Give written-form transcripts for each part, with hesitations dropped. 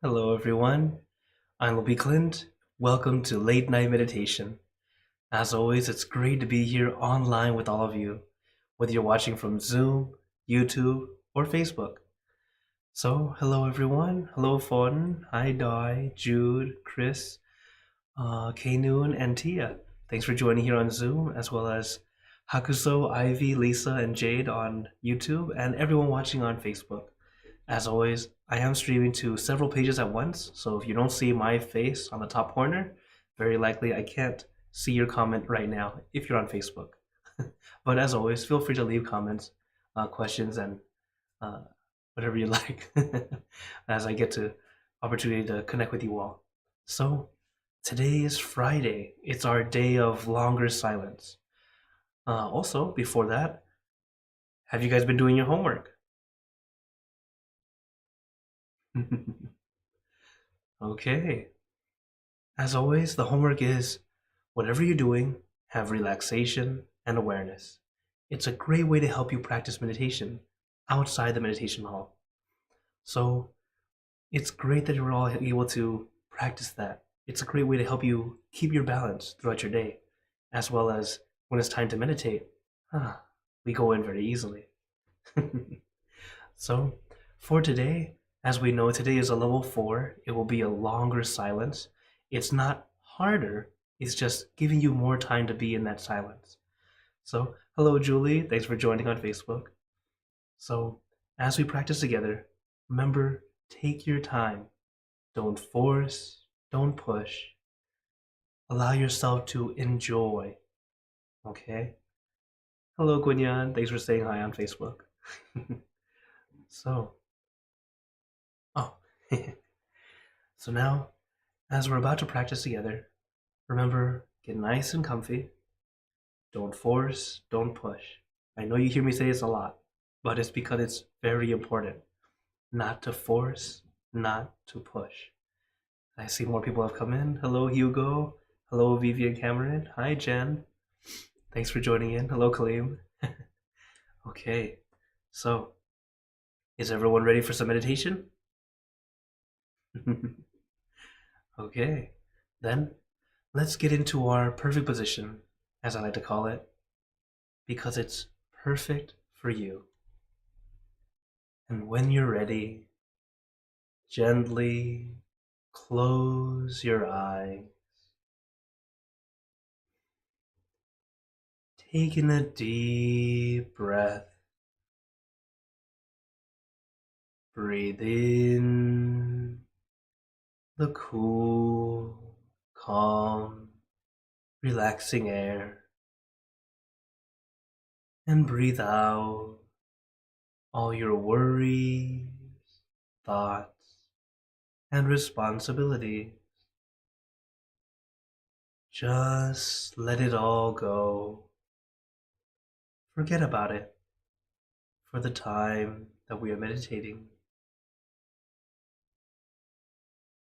Hello, everyone. I'm Lobby Clint. Welcome to Late Night Meditation. As always, it's great to be here online with all of you, whether you're watching from Zoom, YouTube, or Facebook. So, hello, everyone. Hello, Fawn. Hi, Dai, Jude, Chris, K-Noon, and Tia. Thanks for joining here on Zoom, as well as Hakuso, Ivy, Lisa, and Jade on YouTube, and everyone watching on Facebook. As always, I am streaming to several pages at once, so if you don't see my face on the top corner, very likely I can't see your comment right now if you're on Facebook. But as always, feel free to leave comments, questions, and uh, whatever you like as I get to opportunity to connect with you all. So today is Friday. It's our day of longer silence. Also, before that, have you guys been doing your homework? Okay. As always, the homework is whatever you're doing, have relaxation and awareness. It's a great way to help you practice meditation outside the meditation hall. So it's great that you're all able to practice that. It's a great way to help you keep your balance throughout your day, as well as when it's time to meditate. We go in very easily. So for today, as we know, today is a level 4. It will be a longer silence. It's not harder, it's just giving you more time to be in that silence. So, hello, Julie. Thanks for joining on Facebook. So, as we practice together, remember, take your time. Don't force, don't push. Allow yourself to enjoy. Okay? Hello, Guinyan. Thanks for saying hi on Facebook. So, oh, so now, as we're about to practice together, remember, get nice and comfy. Don't force, don't push. I know you hear me say this a lot, but it's because it's very important. Not to force, not to push. I see more people have come in. Hello, Hugo. Hello, Vivian Cameron. Hi, Jen. Thanks for joining in. Hello, Kaleem. Okay, so is everyone ready for some meditation? Okay, then let's get into our perfect position, as I like to call it, because it's perfect for you. And when you're ready, gently close your eyes. Taking a deep breath. Breathe in the cool, calm, relaxing air. And breathe out all your worries, thoughts, and responsibilities. Just let it all go. Forget about it for the time that we are meditating.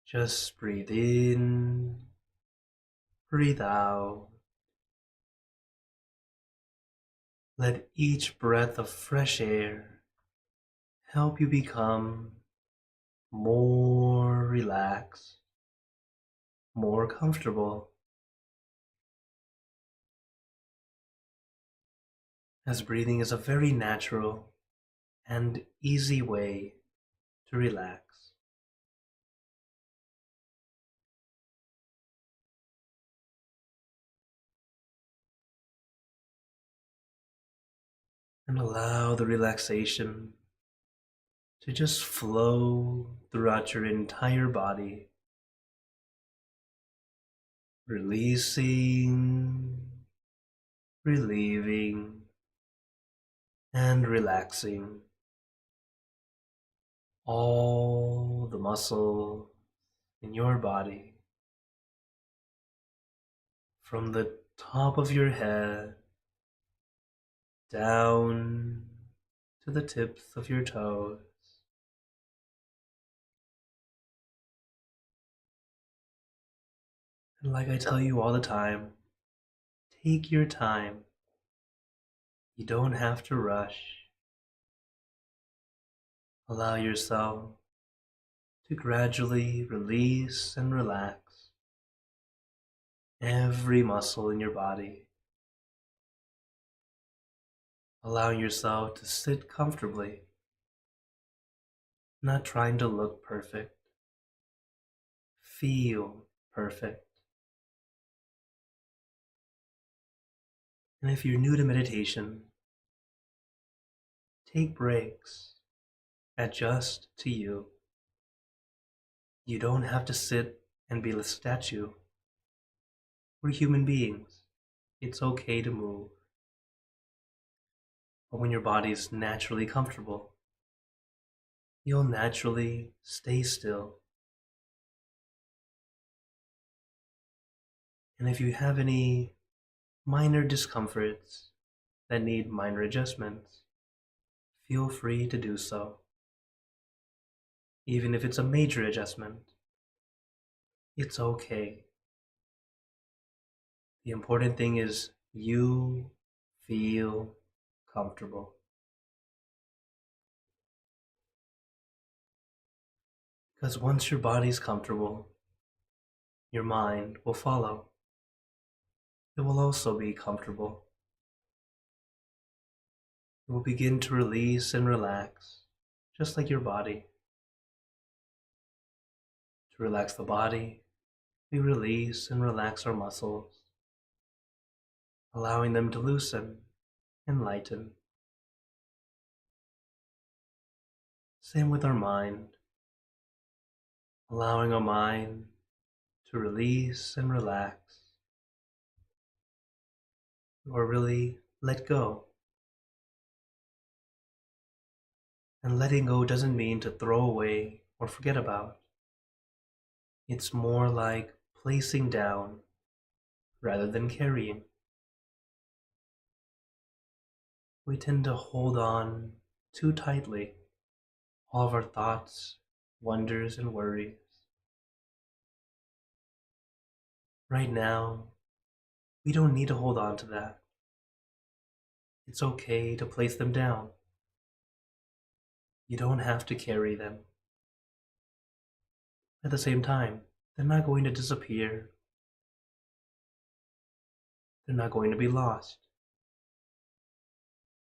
Just breathe in, breathe out. Let each breath of fresh air help you become more relaxed, more comfortable, as breathing is a very natural and easy way to relax. And allow the relaxation to just flow throughout your entire body, releasing, relieving, and relaxing all the muscle in your body, from the top of your head down to the tips of your toes. And like I tell you all the time, take your time. You don't have to rush. Allow yourself to gradually release and relax every muscle in your body, allowing yourself to sit comfortably, not trying to look perfect, feel perfect. And if you're new to meditation, take breaks, adjust to you. You don't have to sit and be a statue. We're human beings. It's okay to move. But when your body is naturally comfortable, you'll naturally stay still. And if you have any minor discomforts that need minor adjustments, feel free to do so. Even if it's a major adjustment, it's okay. The important thing is you feel comfortable. Because once your body's comfortable, your mind will follow. It will also be comfortable. It will begin to release and relax, just like your body. To relax the body, we release and relax our muscles, allowing them to loosen and lighten. Same with our mind, allowing our mind to release and relax, or really let go. And letting go doesn't mean to throw away or forget about. It's more like placing down rather than carrying. We tend to hold on too tightly all of our thoughts, wonders, and worries. Right now, we don't need to hold on to that. It's okay to place them down. You don't have to carry them. At the same time, they're not going to disappear. They're not going to be lost.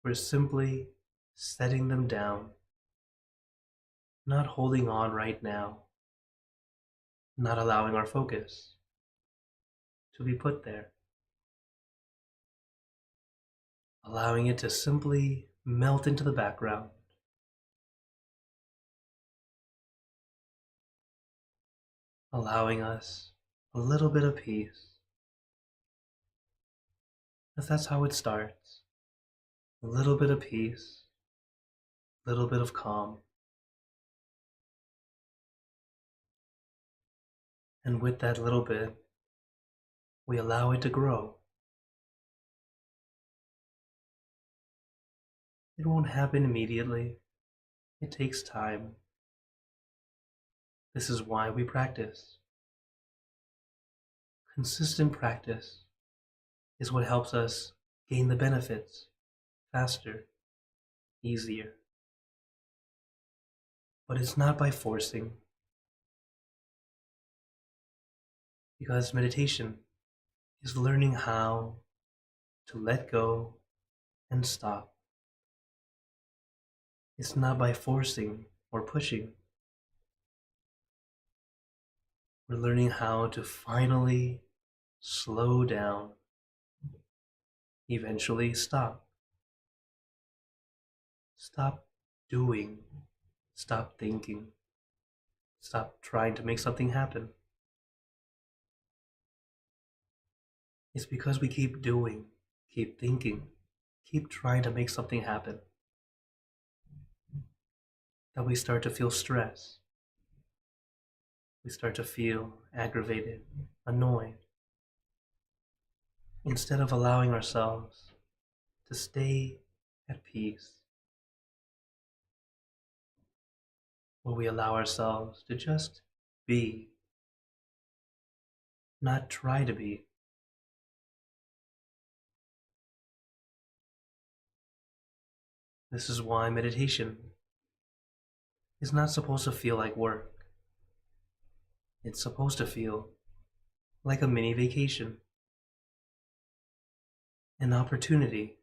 We're simply setting them down, not holding on right now, not allowing our focus to be put there, allowing it to simply melt into the background. Allowing us a little bit of peace, as that's how it starts. A little bit of peace, a little bit of calm. And with that little bit, we allow it to grow. It won't happen immediately. It takes time. This is why we practice. Consistent practice is what helps us gain the benefits faster, easier. But it's not by forcing, because meditation is learning how to let go and stop. It's not by forcing or pushing. We're learning how to finally slow down, eventually stop. Stop doing, stop thinking, stop trying to make something happen. It's because we keep doing, keep thinking, keep trying to make something happen that we start to feel stress. We start to feel aggravated, annoyed, instead of allowing ourselves to stay at peace, where we allow ourselves to just be, not try to be. This is why meditation is not supposed to feel like work. It's supposed to feel like a mini vacation, an opportunity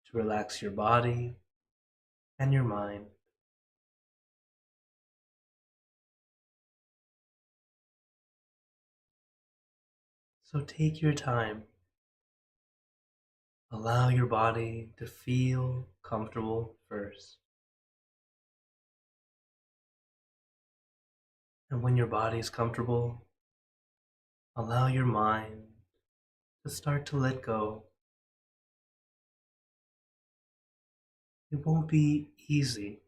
to relax your body and your mind. So take your time. Allow your body to feel comfortable first. And when your body is comfortable, allow your mind to start to let go. It won't be easy.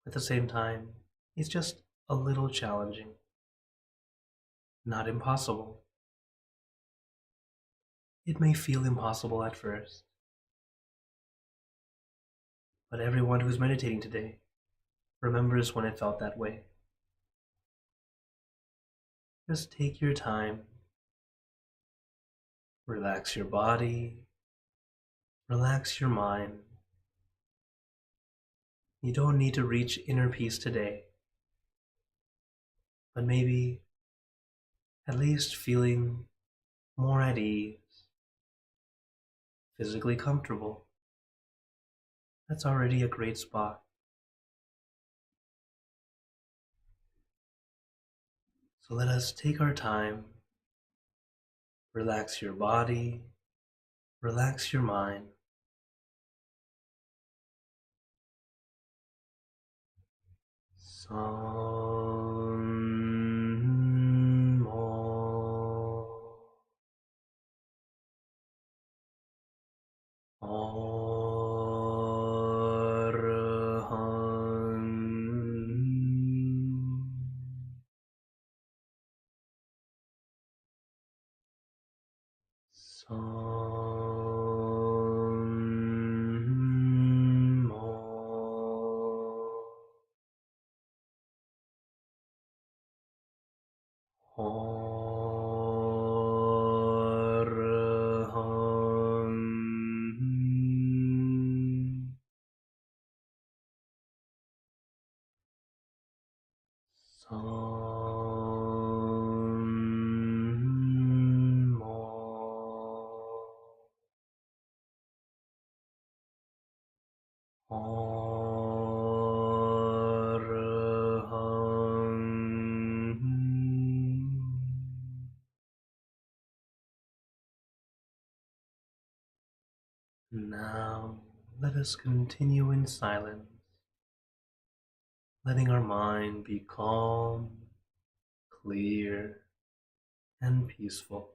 At the same time, it's just a little challenging. Not impossible. It may feel impossible at first, but everyone who's meditating today remembers when it felt that way. Just take your time. Relax your body. Relax your mind. You don't need to reach inner peace today, but maybe at least feeling more at ease, physically comfortable. That's already a great spot. So let us take our time. Relax your body. Relax your mind. San mo arhan san mo arhan san mo arhan. Now let us continue in silence, letting our mind be calm, clear, and peaceful.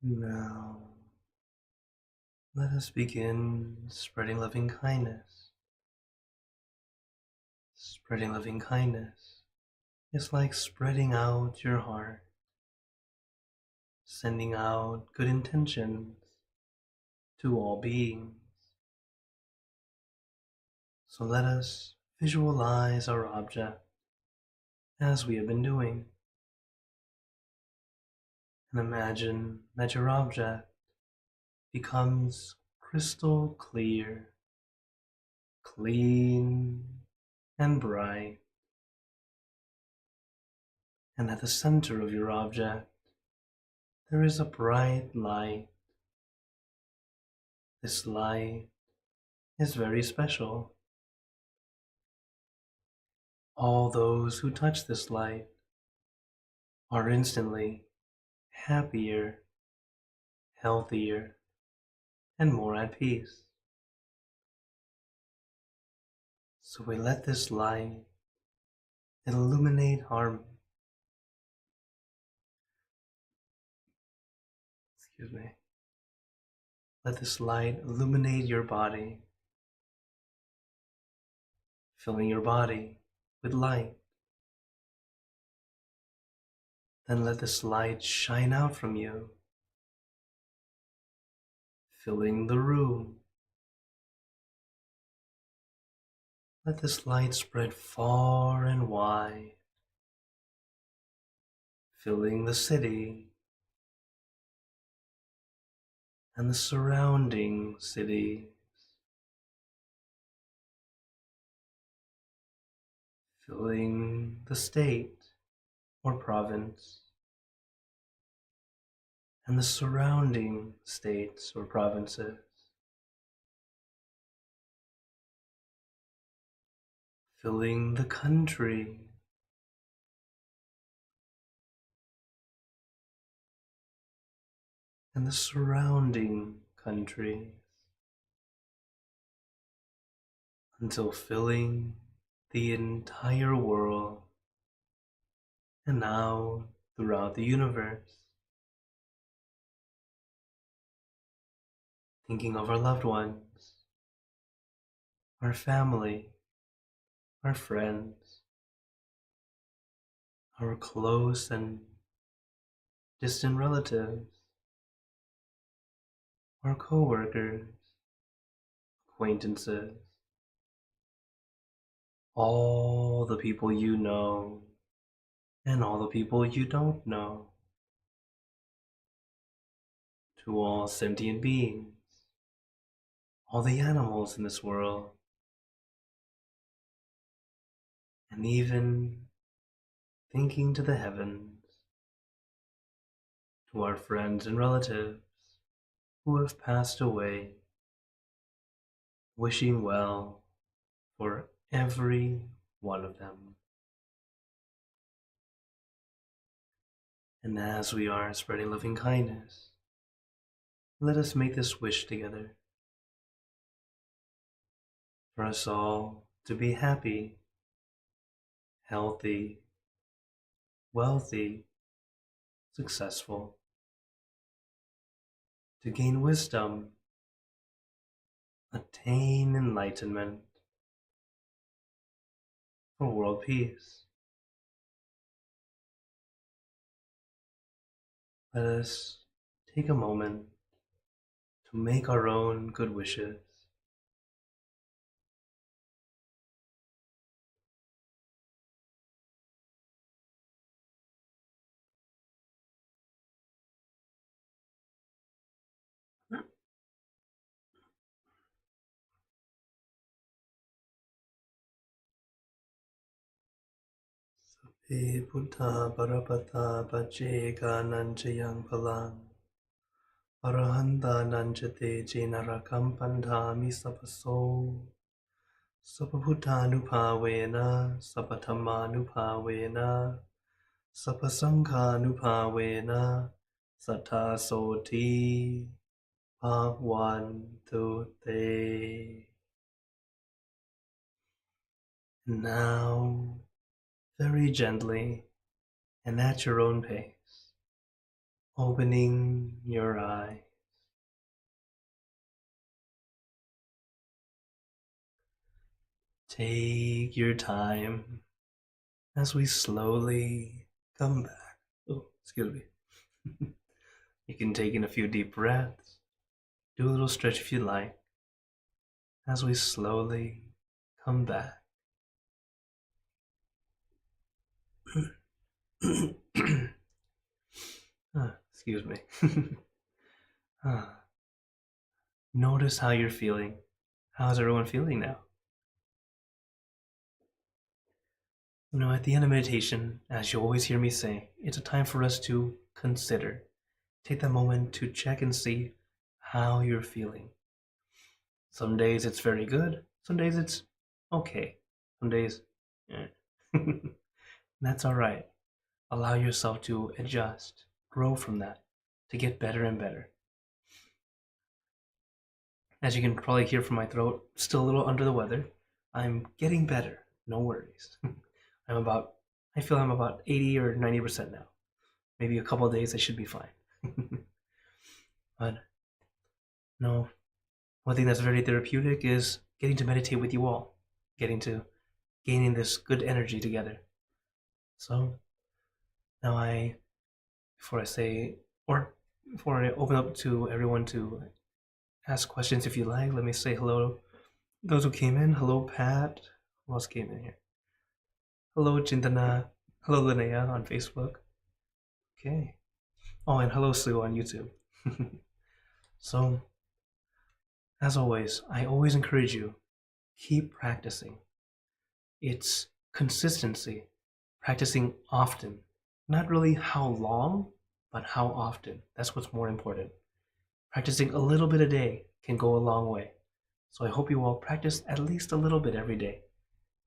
Now, let us begin spreading loving kindness. Spreading loving kindness is like spreading out your heart, sending out good intentions to all beings. So let us visualize our object as we have been doing, and imagine that your object becomes crystal clear, clean, and bright. And at the center of your object, there is a bright light. This light is very special. All those who touch this light are instantly happier, healthier, and more at peace. So we let this light illuminate harm. Excuse me. Let this light illuminate your body, filling your body with light. Then let this light shine out from you, filling the room. Let this light spread far and wide, filling the city and the surrounding cities, filling the state or province and the surrounding states or provinces, filling the country and the surrounding countries, until filling the entire world and now throughout the universe. Thinking of our loved ones, our family, our friends, our close and distant relatives, our co-workers, acquaintances, all the people you know and all the people you don't know, to all sentient beings, all the animals in this world, and even thinking to the heavens, to our friends and relatives who have passed away, wishing well for every one of them. And as we are spreading loving kindness, let us make this wish together for us all to be happy, healthy, wealthy, successful, to gain wisdom, attain enlightenment, for world peace. Let us take a moment to make our own good wishes. Sape Buddha Parapata Pacheka Nanchayang Palang Arahanta Nanchate Jenarakam Pandhami Sapaso Sapabhutanupavena Sapatamanupavena Sapasankhanupavena Satta Soti Bhagwantu Te. Now, very gently and at your own pace, opening your eyes. Take your time as we slowly come back. Oh, excuse me. You can take in a few deep breaths, do a little stretch if you like, as we slowly come back. Excuse me. Notice how you're feeling. How's everyone feeling now? At the end of meditation, as you always hear me say, it's a time for us to consider. Take that moment to check and see how you're feeling. Some days it's very good, some days it's okay, some days, eh. That's all right. Allow yourself to adjust, grow from that, to get better and better. As you can probably hear from my throat, still a little under the weather. I'm getting better, no worries. I feel I'm about 80 or 90% now. Maybe a couple of days I should be fine. But no, one thing that's very therapeutic is getting to meditate with you all, gaining this good energy together. So now before I say, or before I open up to everyone to ask questions if you like, let me say hello. Those who came in, hello Pat. Who else came in here? Hello Chintana. Hello Linnea on Facebook. Okay. Oh, and hello Sue on YouTube. So, as always, I always encourage you, keep practicing. It's consistency, practicing often. Not really how long, but how often. That's what's more important. Practicing a little bit a day can go a long way. So I hope you all practice at least a little bit every day.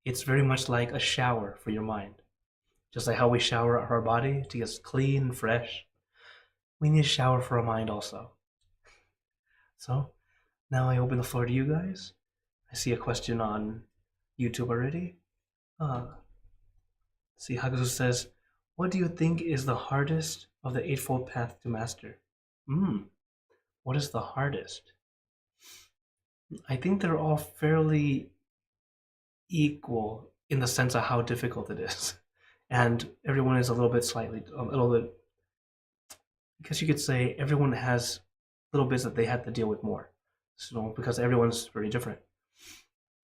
It's very much like a shower for your mind. Just like how we shower our body to get clean and fresh, we need a shower for our mind also. So now I open the floor to you guys. I see a question on YouTube already. See, Hagazu says, what do you think is the hardest of the Eightfold Path to Master? What is the hardest? I think they're all fairly equal in the sense of how difficult it is. And everyone is a little bit, because you could say everyone has little bits that they have to deal with more. So, because everyone's very different.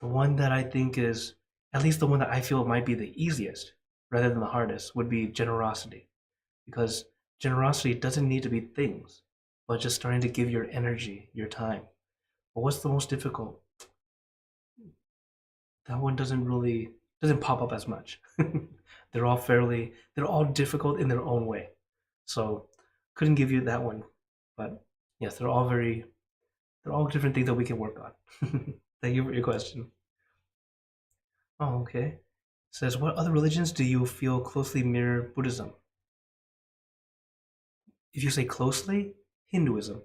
The one that I think is, at least the one that I feel might be the easiest, rather than the hardest, would be generosity. Because generosity doesn't need to be things, but just starting to give your energy, your time. But what's the most difficult? That one doesn't pop up as much. they're all difficult in their own way. So couldn't give you that one. But yes, they're all different things that we can work on. Thank you for your question. Oh, okay. It says, what other religions do you feel closely mirror Buddhism? If you say closely, Hinduism.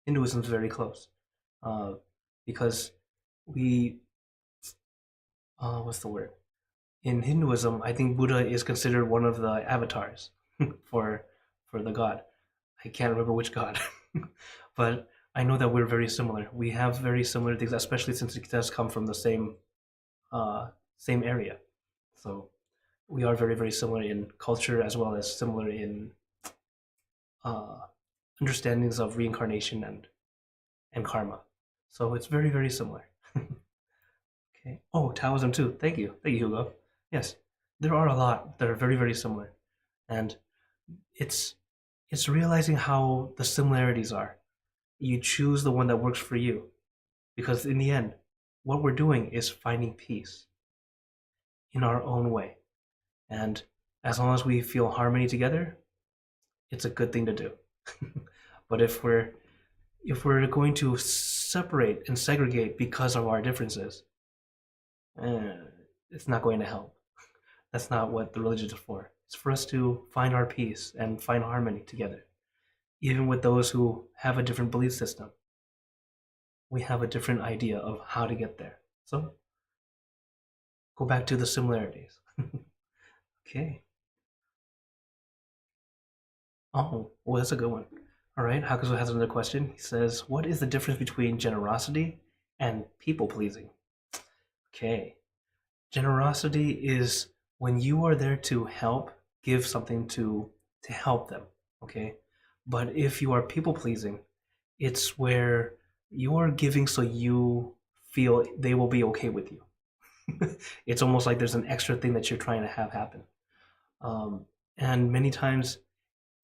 Hinduism is very close. Because we, what's the word? In Hinduism, I think Buddha is considered one of the avatars for the god. I can't remember which god, but I know that we're very similar. We have very similar things, especially since it does come from the same area. So we are very, very similar in culture as well as similar in uh, understandings of reincarnation and karma. So it's very, very similar. Okay. Oh, Taoism too. Thank you, Hugo. Yes, there are a lot that are very, very similar, and it's realizing how the similarities are. You choose the one that works for you, because in the end, what we're doing is finding peace in our own way, and as long as we feel harmony together, it's a good thing to do. But if we're going to separate and segregate because of our differences, it's not going to help. That's not what the religion is for. It's for us to find our peace and find harmony together. Even with those who have a different belief system, we have a different idea of how to get there. So go back to the similarities. Okay. Oh, well, that's a good one. All right, Hakuzo has another question. He says, "What is the difference between generosity and people pleasing?" Okay, generosity is when you are there to help, give something to help them. Okay, but if you are people pleasing, it's where you are giving so you feel they will be okay with you. It's almost like there's an extra thing that you're trying to have happen. Um, and many times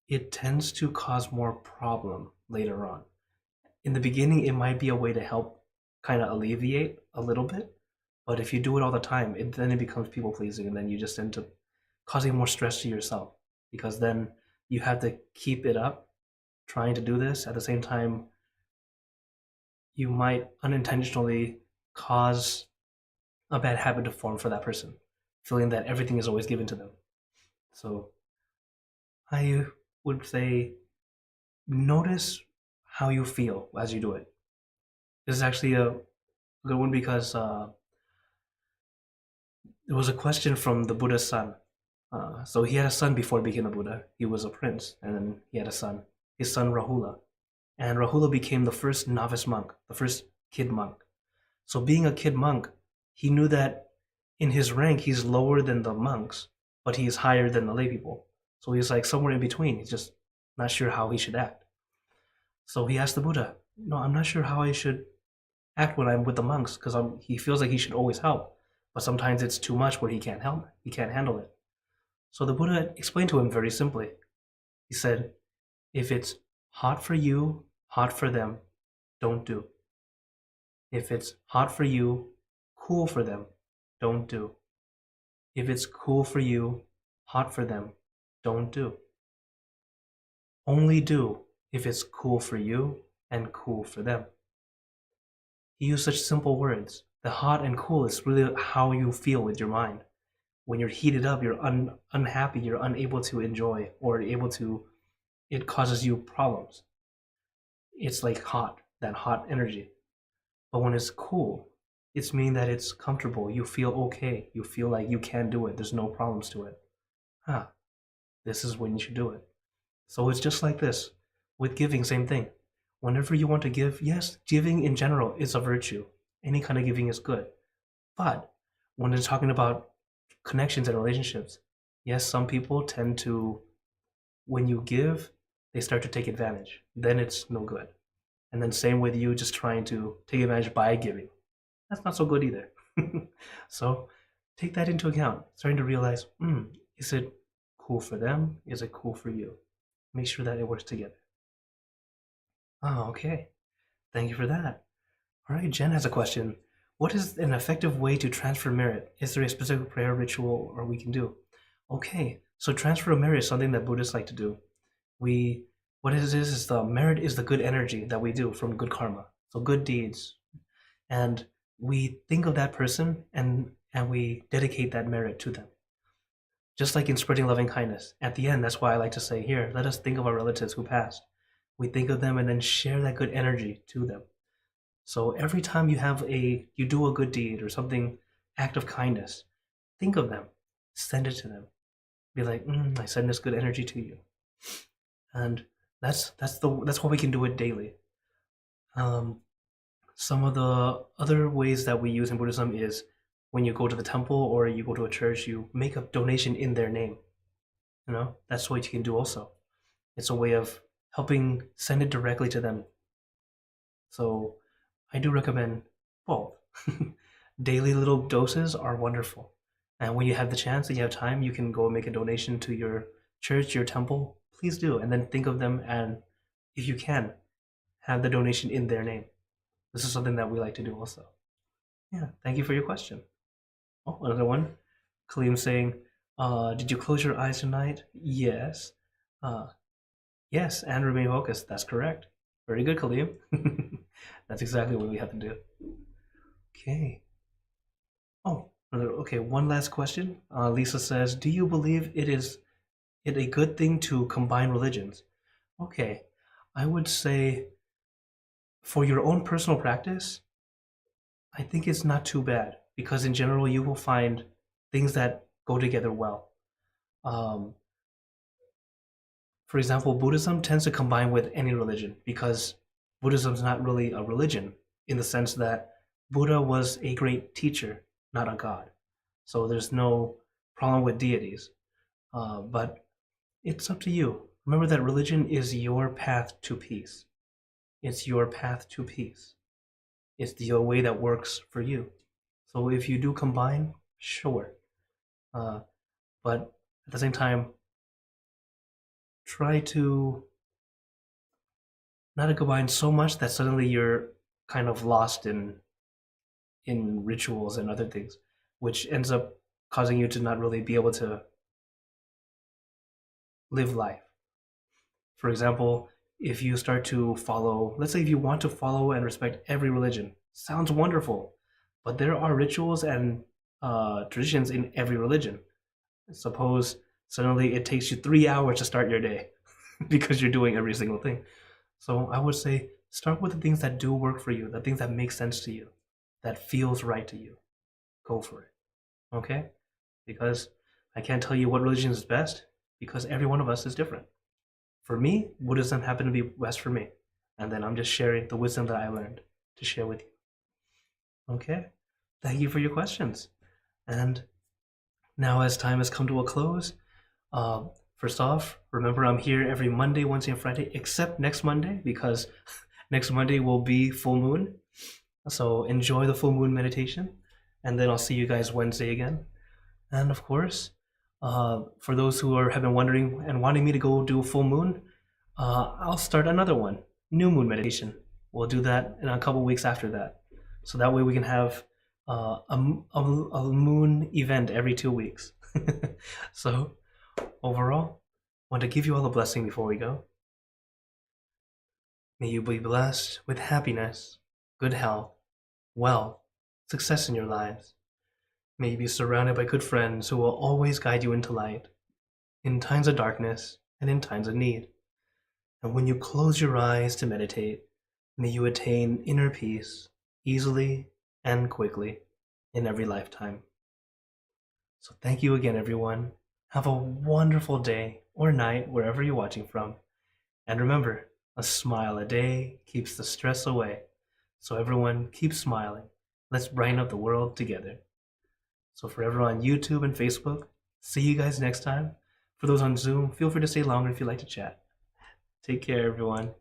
it tends to cause more problem later on. In the beginning, it might be a way to help kind of alleviate a little bit, but if you do it all the time, then it becomes people pleasing, and then you just end up causing more stress to yourself because then you have to keep it up trying to do this at the same time you might unintentionally cause a bad habit to form for that person, feeling that everything is always given to them. So I would say notice how you feel as you do it. This is actually a good one because there was a question from the Buddha's son. So he had a son before he became a Buddha. He was a prince, and then he had a son, his son Rahula. And Rahula became the first novice monk, the first kid monk. So being a kid monk, he knew that in his rank he's lower than the monks, but he is higher than the lay people. So he's like somewhere in between. He's just not sure how he should act. So he asked the Buddha, "No, I'm not sure how I should act when I'm with the monks because he feels like he should always help, but sometimes it's too much where he can't help. He can't handle it." So the Buddha explained to him very simply. He said, "If it's hot for you, hot for them, don't do. If it's hot for you, cool for them, don't do. If it's cool for you, hot for them, don't do. Only do if it's cool for you and cool for them." He used such simple words. The hot and cool is really how you feel with your mind. When you're heated up, you're unhappy, you're unable to enjoy, or able to, it causes you problems. It's like hot, that hot energy. But when it's cool, it's meaning that it's comfortable. You feel okay. You feel like you can do it. There's no problems to it. Ah, this is when you should do it. So it's just like this. With giving, same thing. Whenever you want to give, yes, giving in general is a virtue. Any kind of giving is good. But when it's talking about connections and relationships, yes, some people tend to, when you give, they start to take advantage. Then it's no good. And then same with you just trying to take advantage by giving. That's not so good either. So take that into account. Starting to realize, is it cool for them? Is it cool for you? Make sure that it works together. Oh, okay. Thank you for that. All right, Jen has a question. What is an effective way to transfer merit? Is there a specific prayer ritual or we can do? Okay, so transfer of merit is something that Buddhists like to do. We, what it is the merit is the good energy that we do from good karma. So good deeds. And we think of that person and we dedicate that merit to them. Just like in spreading loving kindness. At the end, that's why I like to say here, let us think of our relatives who passed. We think of them and then share that good energy to them. So every time you do a good deed or something, act of kindness, think of them, send it to them. Be like, I send this good energy to you. And that's why we can do it daily. Some of the other ways that we use in Buddhism is when you go to the temple or you go to a church, you make a donation in their name. That's what you can do also. It's a way of helping send it directly to them. So I do recommend both. Daily little doses are wonderful. And when you have the chance and you have time, you can go and make a donation to your church, your temple. Please do. And then think of them and, if you can, have the donation in their name. This is something that we like to do also. Yeah, thank you for your question. Oh, another one. Kaleem saying, did you close your eyes tonight? Yes. Uh, yes, and remain focused. That's correct. Very good, Kaleem. That's exactly what we have to do. Okay. Oh, okay. One last question. Lisa says, "Do you believe it a good thing to combine religions?" Okay, I would say for your own personal practice, I think it's not too bad because in general you will find things that go together well. Um, For example, Buddhism tends to combine with any religion because Buddhism is not really a religion in the sense that Buddha was a great teacher, not a god. So there's no problem with deities. But it's up to you. Remember that religion is your path to peace. It's your path to peace. It's the way that works for you. So if you do combine, sure. But at the same time, try to not to combine so much that suddenly you're kind of lost in rituals and other things, which ends up causing you to not really be able to live life. For example, if you start to follow, let's say if you want to follow and respect every religion, sounds wonderful, but there are rituals and traditions in every religion. Suppose suddenly it takes you 3 hours to start your day because you're doing every single thing. So I would say start with the things that do work for you, the things that make sense to you, that feels right to you. Go for it. Okay? Because I can't tell you what religion is best because every one of us is different. For me, Buddhism happened to be best for me. And then I'm just sharing the wisdom that I learned to share with you. Okay? Thank you for your questions. And now, as time has come to a close, first off, remember I'm here every Monday, Wednesday, and Friday, except next Monday, because next Monday will be full moon. So enjoy the full moon meditation, and then I'll see you guys Wednesday again. And of course, for those who have been wondering and wanting me to go do a full moon, I'll start another one, new moon meditation. We'll do that in a couple weeks after that. So that way we can have a moon event every 2 weeks. So overall, I want to give you all a blessing before we go. May you be blessed with happiness, good health, wealth, success in your lives. May you be surrounded by good friends who will always guide you into light, in times of darkness and in times of need. And when you close your eyes to meditate, may you attain inner peace easily and quickly in every lifetime. So thank you again, everyone. Have a wonderful day or night wherever you're watching from. And remember, a smile a day keeps the stress away. So everyone, keep smiling. Let's brighten up the world together. So for everyone on YouTube and Facebook, see you guys next time. For those on Zoom, feel free to stay longer if you'd like to chat. Take care, everyone.